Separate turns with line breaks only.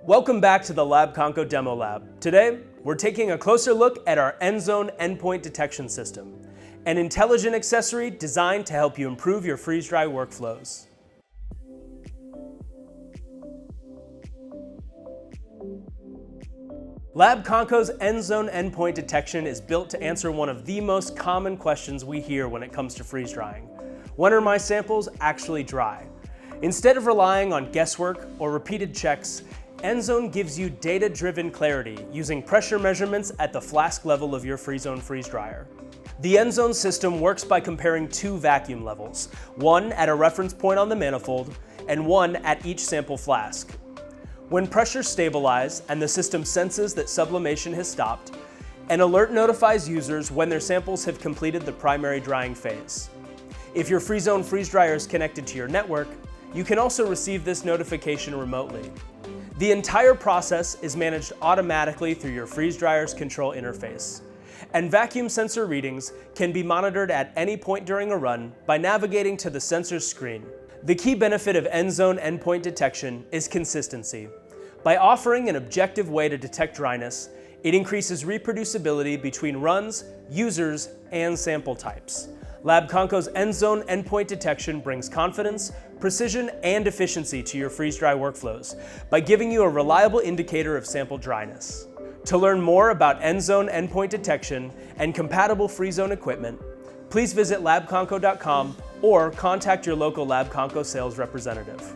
Welcome back to the Labconco Demo Lab. Today, we're taking a closer look at our EndZone Endpoint Detection System, an intelligent accessory designed to help you improve your freeze-dry workflows. Labconco's EndZone Endpoint Detection is built to answer one of the most common questions we hear when it comes to freeze drying. When are my samples actually dry? Instead of relying on guesswork or repeated checks, EndZone gives you data-driven clarity using pressure measurements at the flask level of your FreeZone Freeze Dryer. The EndZone system works by comparing two vacuum levels, one at a reference point on the manifold and one at each sample flask. When pressures stabilize and the system senses that sublimation has stopped, an alert notifies users when their samples have completed the primary drying phase. If your FreeZone Freeze Dryer is connected to your network, you can also receive this notification remotely. The entire process is managed automatically through your freeze dryer's control interface, and vacuum sensor readings can be monitored at any point during a run by navigating to the sensor's screen. The key benefit of EndZone Endpoint Detection is consistency. By offering an objective way to detect dryness, it increases reproducibility between runs, users, and sample types. Labconco's EndZone Endpoint Detection brings confidence, precision, and efficiency to your freeze-dry workflows by giving you a reliable indicator of sample dryness. To learn more about EndZone Endpoint Detection and compatible FreeZone equipment, please visit labconco.com or contact your local Labconco sales representative.